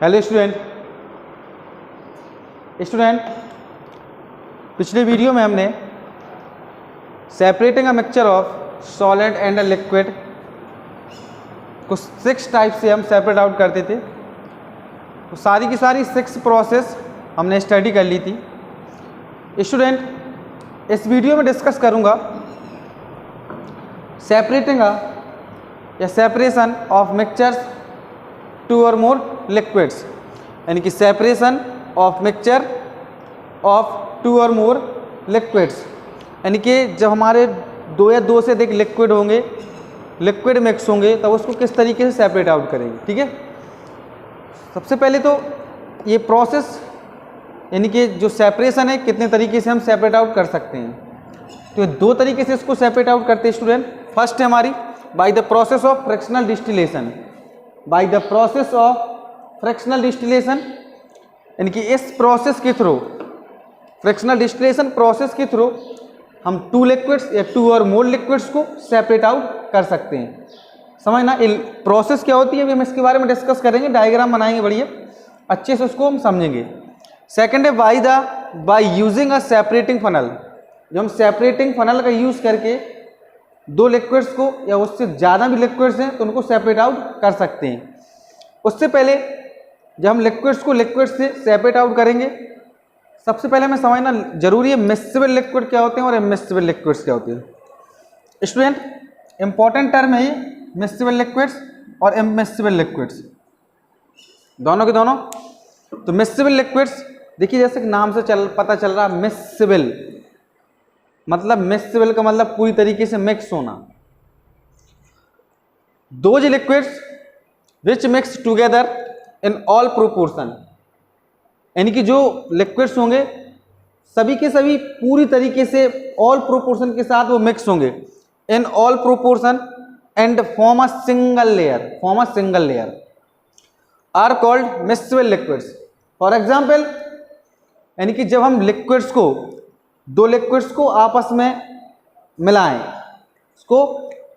Hello student, पिछले video में हमने separating a mixture of solid and a liquid को 6 टाइप से हम सेपरेट आउट करते थे। तो सारी की सारी 6 प्रोसेस हमने स्टडी कर ली थी। स्टूडेंट, इस वीडियो में डिस्कस करूंगा सेपरेटिंग या सेपरेशन ऑफ मिक्सचर्स 2 और मोर लिक्विड्स, यानी कि सेपरेशन ऑफ मिक्सचर ऑफ 2 और मोर लिक्विड्स, यानी कि जब हमारे 2 या 2 से अधिक लिक्विड होंगे, लिक्विड मिक्स होंगे, तब उसको किस तरीके से सेपरेट आउट करेंगे। ठीक है, सबसे पहले तो ये प्रोसेस यानी कि जो सेपरेशन है कितने तरीके से हम सेपरेट आउट कर सकते हैं। तो 2 तरीके से इसको सेपरेट आउट करते हैं स्टूडेंट। फर्स्ट है हमारी bye the process of fractional distillation. Bye the process of fractional distillation यानी कि इस प्रोसेस के थ्रू, फ्रैक्शनल डिस्टिलेशन प्रोसेस के थ्रू हम 2 लिक्विड्स या 2 और मोर लिक्विड्स को सेपरेट आउट कर सकते हैं। समझना प्रोसेस क्या होती है, अभी हम इसके बारे में डिस्कस करेंगे, डायग्राम बनाएंगे बढ़िया अच्छे से, उसको हम समझेंगे। सेकंड है by using a separating funnel. जो हम सेपरेटिंग फनल का यूज करके 2 लिक्विड्स को या उससे ज़्यादा भी लिक्विड्स हैं तो उनको सेपरेट आउट कर सकते हैं। उससे पहले जब हम लिक्विड्स को लिक्विड्स से सेपरेट आउट करेंगे, सबसे पहले हमें समझना जरूरी है मिक्सेबल लिक्विड क्या होते हैं और इमिक्सेबल लिक्विड्स क्या होते हैं। स्टूडेंट, इंपॉर्टेंट टर्म है ये मिक्सेबल लिक्विड्स और इमिक्सेबल लिक्विड्स, दोनों के दोनों। तो मिक्सेबल लिक्विड्स देखिए, जैसे कि नाम से पता चल रहा है मिक्सेबल, मतलब मिक्सेबल का मतलब पूरी तरीके से मिक्स होना। Those liquids which mix together in all proportion, यानी कि जो लिक्विड्स होंगे सभी के सभी पूरी तरीके से ऑल प्रोपोर्शन के साथ वो मिक्स होंगे in all proportion and form a single layer are called miscible liquids. For example, यानी कि जब हम लिक्विड्स को 2 लिक्विड्स को आपस में मिलाएं उसको,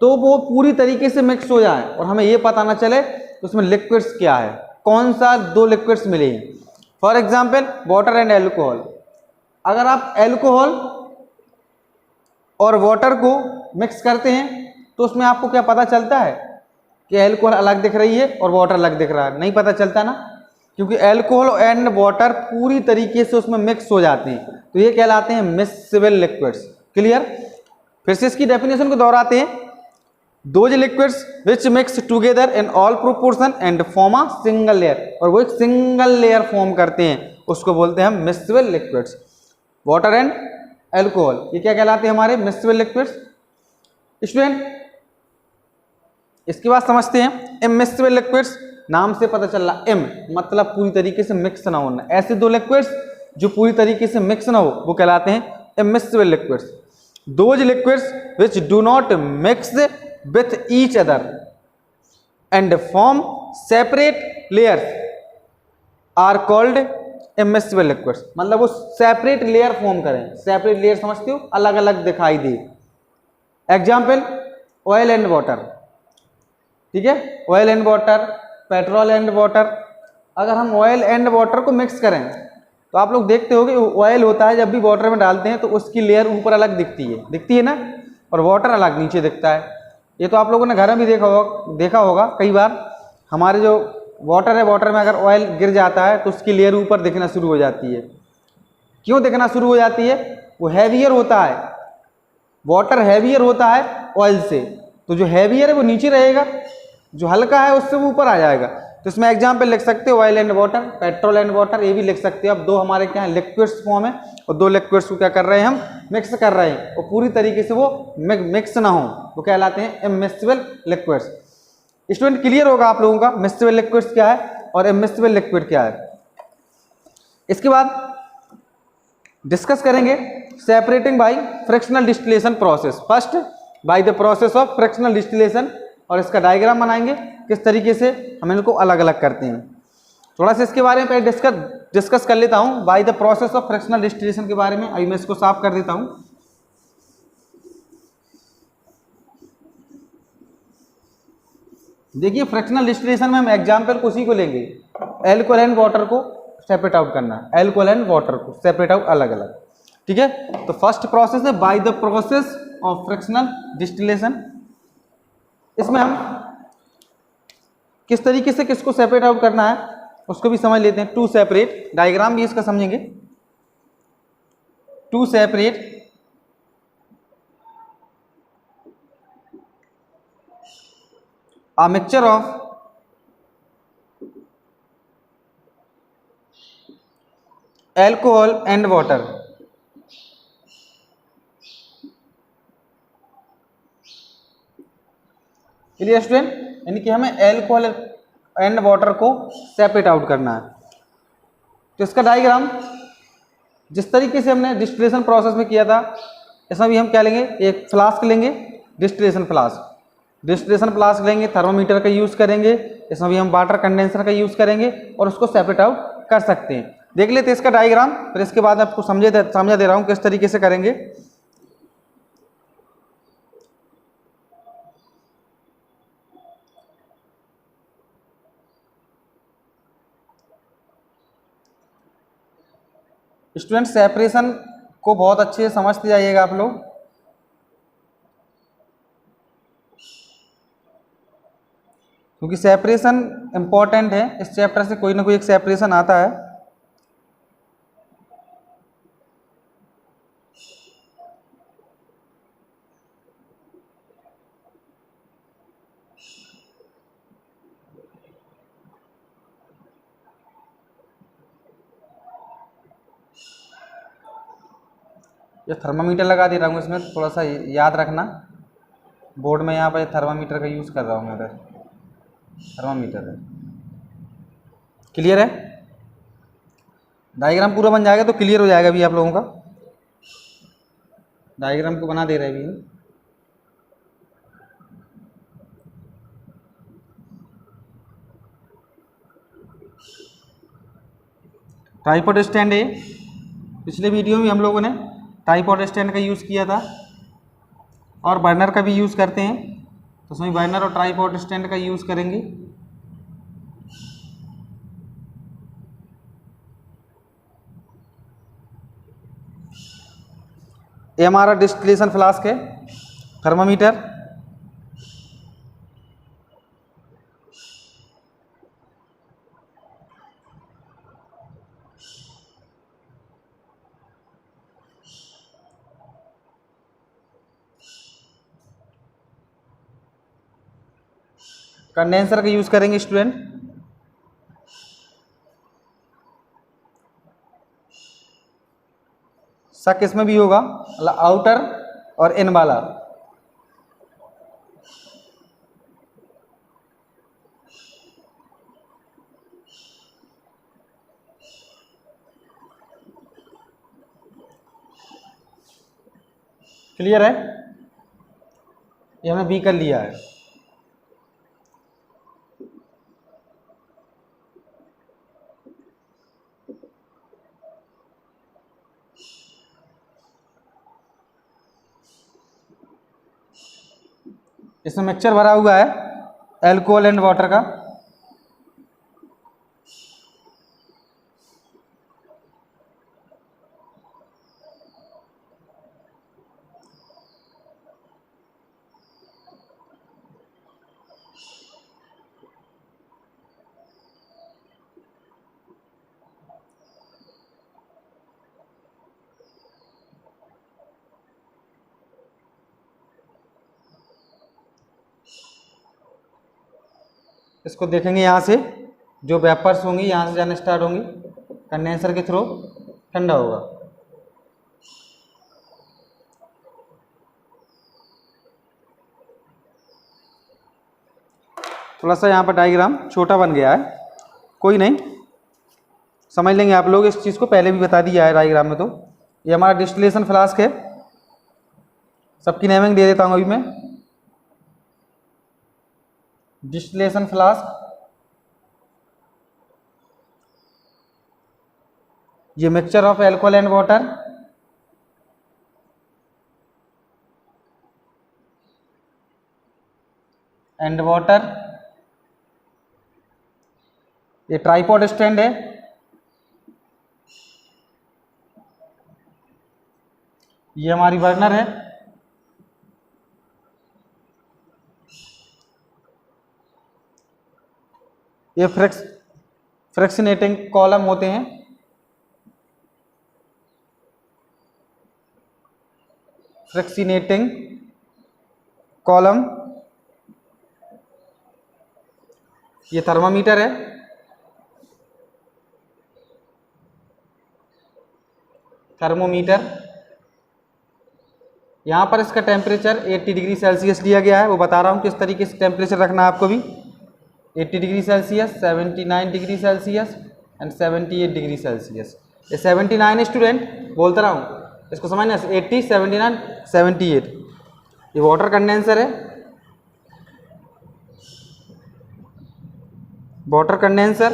तो वो पूरी तरीके से मिक्स हो जाए और हमें ये पता ना चले उसमें लिक्विड्स क्या है, कौन सा 2 लिक्विड्स मिले हैं। For example water and alcohol. अगर आप एल्कोहल और वाटर को मिक्स करते हैं तो उसमें आपको क्या पता चलता है कि एल्कोहल अलग दिख रही है और वाटर अलग दिख रहा है? नहीं पता चलता ना, क्योंकि एल्कोहल एंड वाटर पूरी तरीके से उसमें मिक्स हो जाते हैं, तो ये कहलाते हैं मिक्सेबल लिक्विड्स। क्लियर? फिर से इसकी डेफिनेशन को दोहराते हैं। Those liquids which mix together in all proportion and form a single layer, और वो एक सिंगल लेयर फॉर्म करते हैं, उसको बोलते हैं हम mixable liquids. Water and alcohol ये क्या कहलाते हैं? हमारे मिक्सेबल लिक्विड्स। स्टूडेंट, इसके बाद समझते हैं इमिक्सेबल लिक्विड्स। नाम से पता चल रहा, इम मतलब पूरी तरीके से मिक्स ना होना। ऐसे 2 लिक्विड्स जो पूरी तरीके से मिक्स ना हो वो कहलाते हैं immiscible liquids. Those liquids which do not mix with each other and form separate layers are called immiscible liquids। मतलब वो सेपरेट लेयर फॉर्म करें। सेपरेट लेयर समझते हो, अलग अलग दिखाई दे। Example oil and water. ठीक है, oil and water, petrol and water. अगर हम ऑयल एंड वाटर को मिक्स करें तो आप लोग देखते हो कि ऑयल होता है जब भी वाटर में डालते हैं तो उसकी लेयर ऊपर अलग दिखती है ना, और वाटर अलग नीचे दिखता है। ये तो आप लोगों ने घर में भी देखा होगा कई बार। हमारे जो वाटर है, वाटर में अगर ऑयल गिर जाता है तो उसकी लेयर ऊपर दिखना शुरू हो जाती है। क्यों दिखना शुरू हो जाती है? वो हैवियर होता है, वाटर हैवियर होता है ऑयल से, तो जो हैवियर है वो नीचे रहेगा, जो हल्का है उससे वो ऊपर आ जाएगा। तो इसमें एग्जाम्पल लिख सकते हो oil and water, petrol and water, ये भी लिख सकते हो। अब 2 हमारे क्या है, लिक्विड्स फॉर्म है, और 2 लिक्विड्स को क्या कर रहे हैं, हम मिक्स कर रहे हैं, और पूरी तरीके से वो मिक्स ना हो, वो कहलाते हैं इमिक्सेबल लिक्विड्स। स्टूडेंट, क्लियर होगा आप लोगों का मिक्सेबल लिक्विड्स क्या है और इमिक्सेबल लिक्विड क्या है। इसके बाद डिस्कस करेंगे separating by fractional distillation process. First by the process of fractional distillation, और इसका डायग्राम बनाएंगे किस तरीके से हम इनको अलग अलग करते हैं। थोड़ा सा इसके बारे में पहले डिस्कस कर लेता हूं, bye the process of fractional distillation के बारे में। अभी मैं इसको साफ कर देता हूं। देखिए, फ्रैक्शनल डिस्टिलेशन में हम एग्जाम्पल उसी को लेंगे एल्कोहल एंड वाटर को सेपरेट आउट करना है, एल्कोहल एंड वाटर को सेपरेट आउट अलग अलग। ठीक है, तो फर्स्ट प्रोसेस है by the process of frictional distillation. इसमें हम किस तरीके से किसको सेपरेट आउट करना है उसको भी समझ लेते हैं। टू सेपरेट, डायग्राम भी इसका समझेंगे। To separate a mixture of alcohol and water। Clear student, यानी कि हमें एल्कोहल एंड वाटर को सेपरेट आउट करना है। तो इसका डायग्राम जिस तरीके से हमने डिस्टिलेशन प्रोसेस में किया था, इसमें भी हम क्या लेंगे, एक फ्लास्क लेंगे, डिस्टिलेशन फ्लास्क। डिस्टिलेशन फ्लास्क लेंगे, थर्मोमीटर का यूज़ करेंगे, इसमें भी हम वाटर कंडेंसर का यूज़ करेंगे और उसको सेपरेट आउट कर सकते हैं। देख लेते हैं इसका डायग्राम, फिर इसके बाद आपको समझा दे रहा हूँ किस तरीके से करेंगे। स्टूडेंट सेपरेशन को बहुत अच्छे से समझते जाइएगा आप लोग। क्योंकि सेपरेशन इंपॉर्टेंट है, इस चैप्टर से कोई ना कोई एक सेपरेशन आता है। ये थर्मामीटर लगा दे रहा हूँ, इसमें थोड़ा सा याद रखना। बोर्ड में यहाँ पर थर्मामीटर का यूज़ कर रहा हूँ मैं, इधर थर्मामीटर है। क्लियर है, डायग्राम पूरा बन जाएगा तो क्लियर हो जाएगा भी आप लोगों का। डायग्राम को बना दे रहे भी। ट्राइपॉड स्टैंड है, पिछले वीडियो में हम लोगों ने ट्राइपॉड स्टैंड का यूज़ किया था और बर्नर का भी यूज़ करते हैं, तो उसमें बर्नर और ट्राइपॉड स्टैंड का यूज़ करेंगे। ये हमारा डिस्टिलेशन फ्लास्क है, थर्मामीटर, कंडेंसर का यूज़ करेंगे स्टूडेंट। शक इसमें भी होगा, मतलब आउटर और इन वाला। क्लियर है, ये हमने बी कर लिया है। इसमें मिक्सचर भरा हुआ है एल्कोहल एंड वाटर का। इसको देखेंगे यहाँ से, जो वेपर्स होंगी यहाँ से जाना स्टार्ट होंगी, कंडेंसर के थ्रू ठंडा होगा। थोड़ा सा यहाँ पर डायग्राम छोटा बन गया है, कोई नहीं, समझ लेंगे आप लोग। इस चीज़ को पहले भी बता दिया है डायग्राम में। तो ये हमारा डिस्टिलेशन फ्लास्क है, सबकी नेमिंग दे देता हूँ अभी मैं। डिस्टिलेशन फ्लास्क, ये mixture of alcohol and water, ये ट्राइपॉड स्टैंड है, ये हमारी बर्नर है, ये फ्रैक्शनेटिंग कॉलम होते हैं, फ्रैक्शनेटिंग कॉलम, ये थर्मामीटर है, थर्मोमीटर, यहाँ पर इसका टेम्परेचर 80 डिग्री सेल्सियस लिया गया है, वो बता रहा हूँ किस तरीके से टेम्परेचर रखना है आपको भी। 80 degree Celsius, 79 degree Celsius and 78 degree Celsius. ये 79 स्टूडेंट बोलता रहा हूँ, इसको समझना, 80, 79, 78। ये वाटर कंडेंसर है, वाटर कंडेंसर,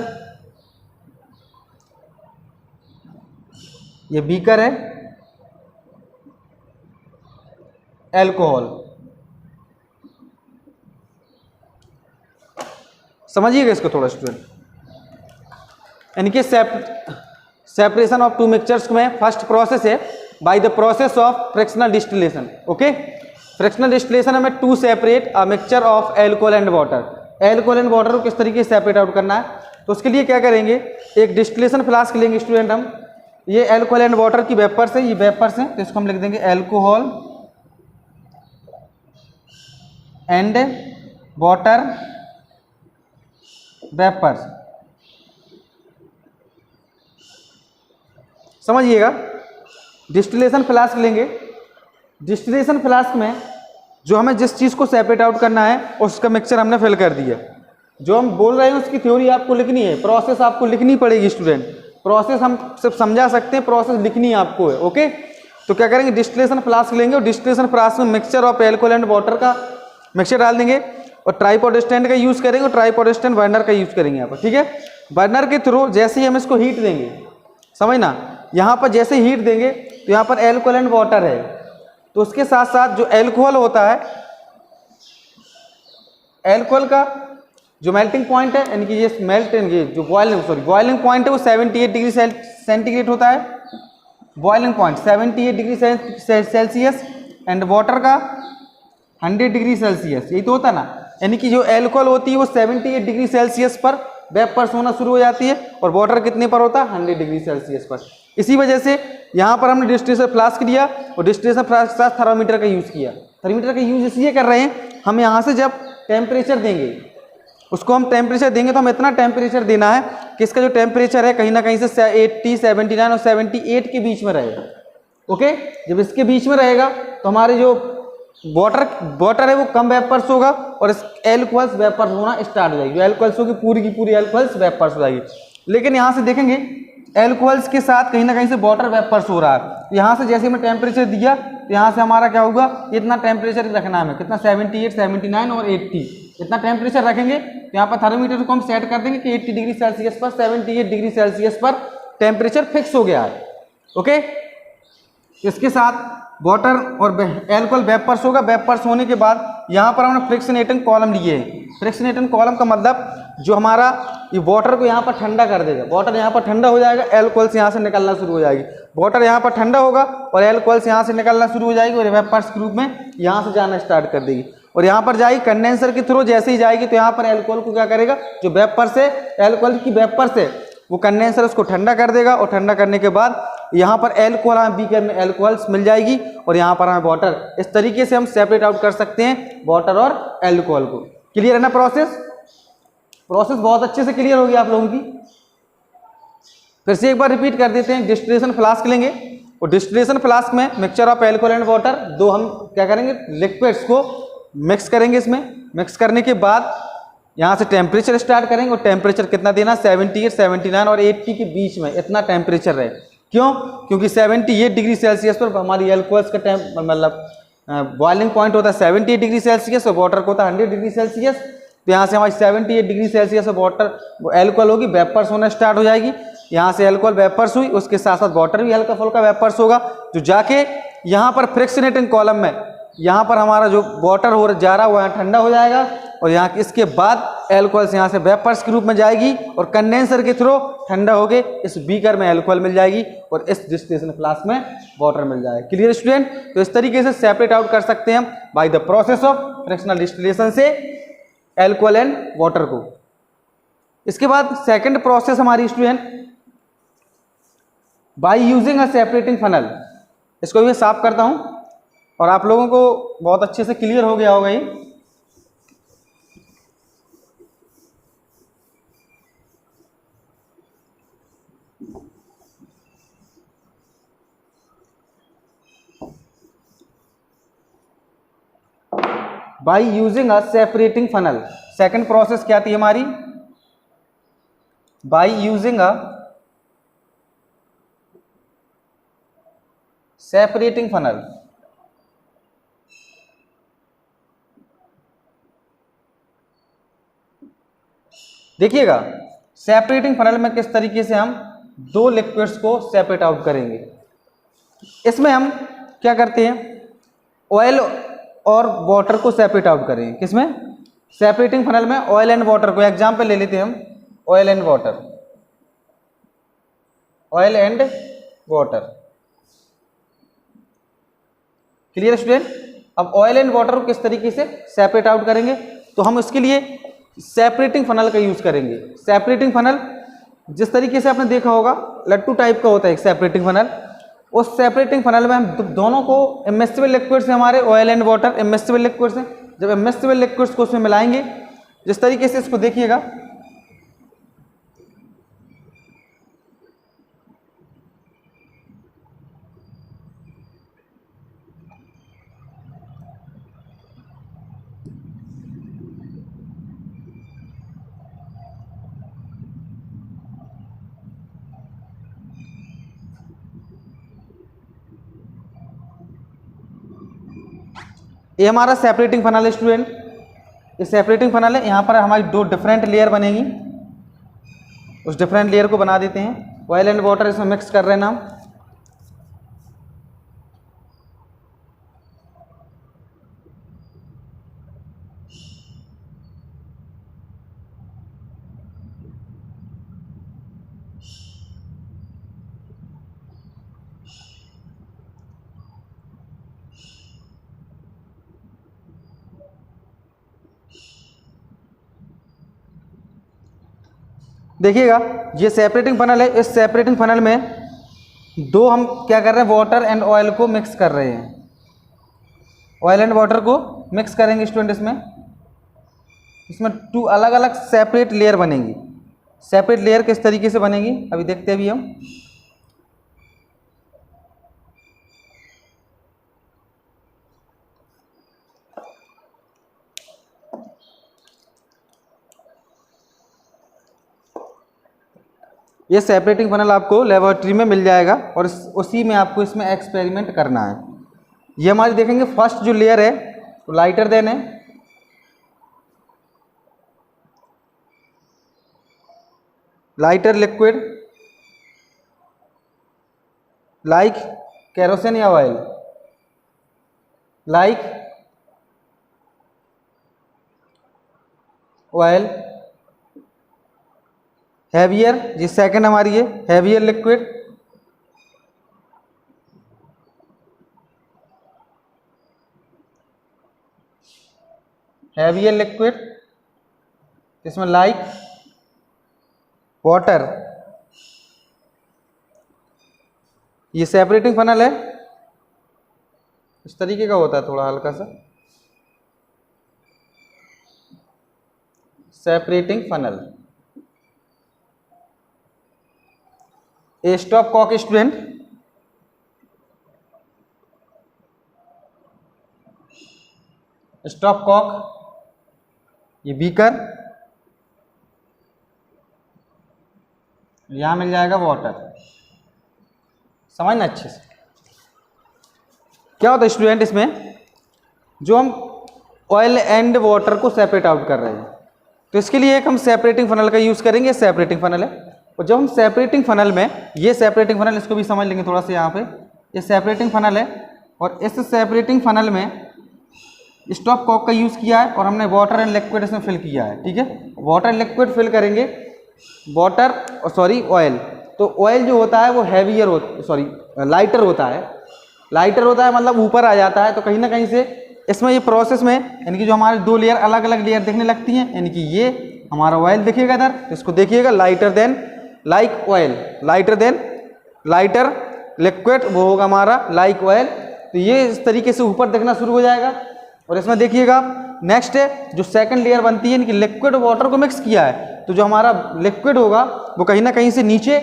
ये बीकर है, एल्कोहल। समझिएगा इसको थोड़ा स्टूडेंट। इनके सेपरेशन ऑफ टू मिक्सचर्स में फर्स्ट प्रोसेस है by the process of fractional distillation. Okay, fractional distillation हमें to separate a mixture of alcohol and water. Alcohol and water को किस तरीके से सेपरेट आउट करना है, तो उसके लिए क्या करेंगे, एक डिस्टिलेशन फ्लास्क लेंगे स्टूडेंट हम। ये एल्कोहल एंड वाटर की वेपर्स है, ये वेपर्स हैं, तो इसको हम लिख देंगे एल्कोहल एंड वाटर वेपर्स। समझिएगा, डिस्टिलेशन फ्लास्क लेंगे। डिस्टिलेशन फ्लास्क में जो हमें जिस चीज़ को सेपरेट आउट करना है उसका मिक्सचर हमने फिल कर दिया। जो हम बोल रहे हैं उसकी थ्योरी आपको लिखनी है, प्रोसेस आपको लिखनी पड़ेगी स्टूडेंट। प्रोसेस हम सिर्फ समझा सकते हैं, प्रोसेस लिखनी है आपको है। ओके, तो क्या करेंगे, डिस्टिलेशन फ्लास्क लेंगे और डिस्टिलेशन फ्लास्क में mixture of alcohol and water का मिक्सचर डाल देंगे और ट्राइपॉड स्टैंड का यूज़ करेंगे और ट्राइपॉड स्टैंड बर्नर का यूज़ करेंगे यहाँ पर। ठीक है, बर्नर के थ्रू जैसे ही हम इसको हीट देंगे, समझना, यहाँ पर जैसे हीट देंगे तो यहाँ पर एल्कोहल एंड वाटर है, तो उसके साथ साथ जो एल्कोहल होता है, एल्कोहल का जो मेल्टिंग पॉइंट है, यानी कि ये मेल्ट, ये जो बॉइलिंग पॉइंट है वो 78 डिग्री सेंटीग्रेड होता है। Boiling point 78 degree Celsius and water का 100 डिग्री सेल्सियस, यही तो होता है ना। यानी कि जो एल्कोहल होती है वो 78 डिग्री सेल्सियस पर वेपर्स होना शुरू हो जाती है और वाटर कितने पर होता है, 100 डिग्री सेल्सियस पर। इसी वजह से यहाँ पर हमने डिस्टिलेशन फ्लास्क लिया और डिस्टिलेशन फ्लास्क के साथ थर्मामीटर का यूज़ किया। थर्मामीटर का यूज़ इसलिए कर रहे हैं, हम यहाँ से जब टेम्परेचर देंगे, उसको हम टेम्परेचर देंगे तो हम इतना टेम्परेचर देना है कि इसका जो टेम्परेचर है कहीं ना कहीं से 80, 79 और 78 के बीच में रहेगा। ओके, जब इसके बीच में रहेगा तो हमारे जो वाटर है वो कम वेपर्स होगा और इस एल्कोहल्स वेपर्स होना स्टार्ट हो जाएगी। जो एल्कोहल्स होगी पूरी की पूरी एल्कोहल्स वेपर्स हो जाएगी। लेकिन यहाँ से देखेंगे एल्कोहल्स के साथ कहीं ना कहीं से वाटर वेपर्स हो रहा है। यहाँ से जैसे हमने टेम्परेचर दिया तो यहाँ से हमारा क्या होगा, इतना टेम्परेचर रखना है हमें, कितना, 78, 79 और 80, इतना टेम्परेचर रखेंगे। तो यहाँ पर थर्मोमीटर को हम सेट कर देंगे कि 80 डिग्री सेल्सियस पर, 78 डिग्री सेल्सियस पर टेम्परेचर फिक्स हो गया है। ओके, इसके साथ वाटर और एल्कोहल वेपर्स होगा। वेपर्स होने के बाद यहाँ पर हमने फ्रिक्शनेटिंग कॉलम लिए हैं। फ्रिक्शनेटिंग कॉलम का मतलब जो हमारा ये वाटर को यहाँ पर ठंडा कर देगा। वाटर यहाँ पर ठंडा हो जाएगा, एल्कोहल से यहाँ से निकलना शुरू हो जाएगी। वाटर यहाँ पर ठंडा होगा और एल्कोहल से यहाँ से निकलना शुरू हो जाएगी और वेपर्स के रूप में यहाँ से जाना स्टार्ट कर देगी और यहाँ पर जाएगी कंडेंसर के थ्रू। जैसे ही जाएगी तो यहाँ पर एल्कोहल को क्या करेगा, जो वेपर्स है, एल्कोहल की वेपर्स है, वो कंडेंसर उसको ठंडा कर देगा और ठंडा करने के बाद यहाँ पर एल्कोहल, हमें बीकर में एल्कोहल्स मिल जाएगी और यहाँ पर हमें वाटर। इस तरीके से हम सेपरेट आउट कर सकते हैं वाटर और एल्कोहल को। क्लियर है ना प्रोसेस? प्रोसेस बहुत अच्छे से क्लियर होगी आप लोगों की। फिर से एक बार रिपीट कर देते हैं। डिस्टिलेशन फ्लास्क लेंगे और डिस्टिलेशन फ्लास्क में mixture of alcohol and water, दो हम क्या करेंगे, लिक्विड्स को मिक्स करेंगे। इसमें मिक्स करने के बाद यहाँ से टेम्परेचर स्टार्ट करेंगे और टेम्परेचर कितना देना, 78, 79 और 80 के बीच में इतना टेम्परेचर रहे। क्यों? क्योंकि 78 डिग्री सेल्सियस पर हमारी एल्कोहल्स का मतलब बॉइलिंग पॉइंट होता है 78 डिग्री सेल्सियस और वाटर को होता है 100 डिग्री सेल्सियस। तो यहाँ से हमारी 78 डिग्री सेल्सियस और वाटर एल्कोहल होगी, वेपर्स होना स्टार्ट हो जाएगी। यहाँ से एल्कोहल वेपर्स हुई, उसके साथ साथ वाटर भी हल्का फुल्का वेपर्स होगा, जो जाके यहाँ पर फ्रिक्शनेटिंग कॉलम में यहाँ पर हमारा जो वाटर हो जा रहा है वो यहाँ ठंडा हो जाएगा और यहाँ इसके बाद एल्कोहल से यहाँ से वेपर्स के रूप में जाएगी और कंडेंसर के थ्रू ठंडा होके इस बीकर में एल्कोहल मिल जाएगी और इस डिस्टिलेशन फ्लास्क में वाटर मिल जाएगा। Clear student? तो इस तरीके से सेपरेट आउट कर सकते हैं हम bye the process of fractional distillation से एल्कोहल एंड वाटर को। इसके बाद सेकंड प्रोसेस हमारी student by using a separating funnel. इसको भी मैं साफ करता हूं और आप लोगों को बहुत अच्छे से क्लियर हो गया होगा ये। By using a separating funnel, second process क्या थी हमारी? By using a separating funnel. देखिएगा सेपरेटिंग फनल में किस तरीके से हम दो लिक्विड्स को सेपरेट आउट करेंगे। इसमें हम क्या करते हैं, ऑयल और वाटर को सेपरेट आउट करेंगे। किसमें? सेपरेटिंग फनल में ऑयल एंड वाटर को एग्जांपल ले लेते हैं हम, oil and water, oil and water. Clear student? अब ऑयल एंड वाटर को किस तरीके से सेपरेट आउट करेंगे, तो हम इसके लिए सेपरेटिंग फनल का यूज करेंगे। सेपरेटिंग फनल जिस तरीके से आपने देखा होगा लट्टू टाइप का होता है एक सेपरेटिंग फनल। उस सेपरेटिंग फनल में हम दोनों को इमिसिबल लिक्विड्स है हमारे oil and water, immiscible liquids हैं। जब इमिसिबल लिक्विड्स को उसमें मिलाएंगे, जिस तरीके से इसको देखिएगा, ये हमारा सेपरेटिंग फनल है स्टूडेंट। ये सेपरेटिंग फनल है। यहाँ पर हमारी दो डिफरेंट लेयर बनेगी, उस डिफरेंट लेयर को बना देते हैं। ऑयल एंड वाटर इसमें मिक्स कर रहे हैं हम। देखिएगा ये सेपरेटिंग फनल है। इस सेपरेटिंग फनल में दो हम क्या कर रहे हैं, वाटर एंड ऑयल को मिक्स कर रहे हैं। ऑयल एंड वाटर को मिक्स करेंगे स्टूडेंट। इसमें टू अलग अलग सेपरेट लेयर बनेंगी। सेपरेट लेयर किस तरीके से बनेगी अभी देखते हैं अभी हम। ये सेपरेटिंग फनल आपको लेबोरेटरी में मिल जाएगा और उसी में आपको इसमें एक्सपेरिमेंट करना है। ये हमारी देखेंगे फर्स्ट जो लेयर है तो लाइटर देन है। लाइटर लिक्विड लाइक केरोसिन या ऑयल, लाइक ऑयल। हैवियर, जी सेकंड हमारी है हैवियर लिक्विड। हैवियर लिक्विड इसमें लाइक वाटर। ये सेपरेटिंग फनल है, इस तरीके का होता है थोड़ा हल्का सा separating funnel. A stopcock student, stopcock, ये बीकर, यहां मिल जाएगा वाटर। समझना अच्छे से क्या होता है स्टूडेंट। इसमें जो हम ऑयल एंड वाटर को सेपरेट आउट कर रहे हैं तो इसके लिए एक हम सेपरेटिंग फनल का यूज करेंगे। सेपरेटिंग फनल है और जब हम सेपरेटिंग फनल में, ये सेपरेटिंग फनल, इसको भी समझ लेंगे थोड़ा सा यहाँ पे। ये सेपरेटिंग फनल है और इस सेपरेटिंग फनल में स्टॉप कॉक का यूज़ किया है और हमने वाटर एंड लिक्विड इसमें फिल किया है, ठीक है। वाटर लिक्विड फिल करेंगे, वाटर और सॉरी ऑयल। तो ऑयल जो होता है वो हैवियर लाइटर होता है, मतलब ऊपर आ जाता है। तो कहीं ना कहीं से इसमें ये प्रोसेस में यानी कि जो हमारे दो लेयर अलग अलग लेयर दिखने लगती हैं, यानी कि ये हमारा ऑयल दिखेगा इधर, इसको देखिएगा lighter than like oil, lighter liquid वो होगा हमारा लाइक ऑयल। तो ये इस तरीके से ऊपर दिखना शुरू हो जाएगा। और इसमें देखिएगा नेक्स्ट है जो सेकंड लेयर बनती है, इनकी लिक्विड वाटर को मिक्स किया है, तो जो हमारा लिक्विड होगा वो कहीं ना कहीं से नीचे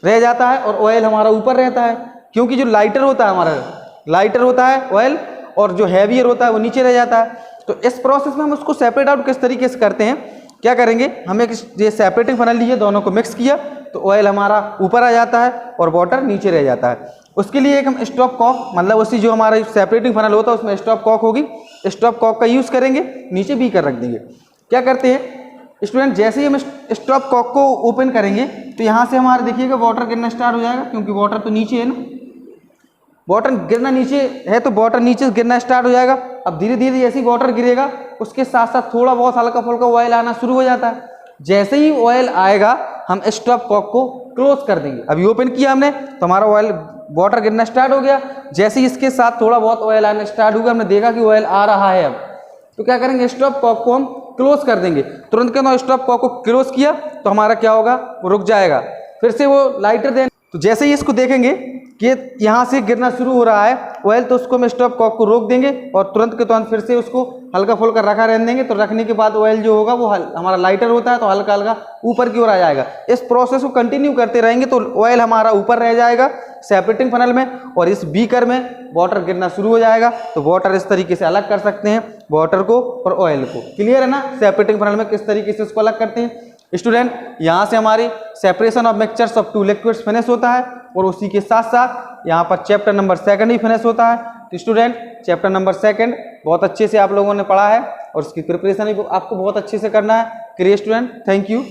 रह जाता है और ऑयल हमारा ऊपर रहता है, क्योंकि जो लाइटर होता है ऑयल और जो हैवियर होता है वो नीचे रह जाता है। तो इस प्रोसेस में हम उसको सेपरेट आउट किस तरीके से करते हैं, क्या करेंगे, हम एक ये सेपरेटिंग फनल लिए, दोनों को मिक्स किया तो ऑयल हमारा ऊपर आ जाता है और वाटर नीचे रह जाता है। उसके लिए एक हम स्टॉप कॉक, मतलब उसी जो हमारा सेपरेटिंग फनल होता है उसमें स्टॉप कॉक होगी, स्टॉप कॉक का यूज़ करेंगे, नीचे बीकर रख देंगे। क्या करते हैं स्टूडेंट, जैसे ही हम स्टॉप कॉक को ओपन करेंगे तो यहाँ से हमारा देखिएगा वाटर गिरना स्टार्ट हो जाएगा, क्योंकि वाटर तो नीचे है ना, वाटर गिरना नीचे है तो वाटर नीचे गिरना स्टार्ट हो जाएगा। अब धीरे धीरे जैसे ही वाटर गिरेगा उसके साथ साथ थोड़ा बहुत हल्का फुल्का ऑयल आना शुरू हो जाता है। जैसे ही ऑयल आएगा हम स्टॉप कॉक को क्लोज कर देंगे। अभी ओपन किया हमने तो हमारा ऑयल वाटर गिरना स्टार्ट हो गया। जैसे ही इसके साथ थोड़ा बहुत ऑयल आना स्टार्ट होगा, हमने देखा कि ऑयल आ रहा है, अब तो क्या करेंगे, स्टॉप कॉक को हम क्लोज कर देंगे। तुरंत के अंदर स्टॉप कॉक को क्लोज किया तो हमारा क्या होगा, वो रुक जाएगा। फिर से वो लाइटर दें तो जैसे ही इसको देखेंगे कि यहाँ से गिरना शुरू हो रहा है ऑयल, तो उसको हम स्टॉप कॉक को रोक देंगे और तुरंत के तुरंत फिर से उसको हल्का फुल्का रखा रहने देंगे। तो रखने के बाद ऑयल जो होगा वो हमारा लाइटर होता है तो हल्का हल्का ऊपर की ओर आ जाएगा। इस प्रोसेस को कंटिन्यू करते रहेंगे तो ऑयल हमारा ऊपर रह जाएगा सेपरेटिंग फनल में, और इस बीकर में वाटर गिरना शुरू हो जाएगा। तो वाटर इस तरीके से अलग कर सकते हैं, वाटर को और ऑयल को। क्लियर है ना, सेपरेटिंग फनल में किस तरीके से उसको अलग करते हैं स्टूडेंट। यहाँ से हमारी separation of mixtures of two liquids finish होता है और उसी के साथ साथ यहाँ पर चैप्टर नंबर 2 ही फिनिश होता है। तो स्टूडेंट चैप्टर नंबर 2 बहुत अच्छे से आप लोगों ने पढ़ा है और उसकी प्रिपरेशन भी आपको बहुत अच्छे से करना है। Clear student, thank you.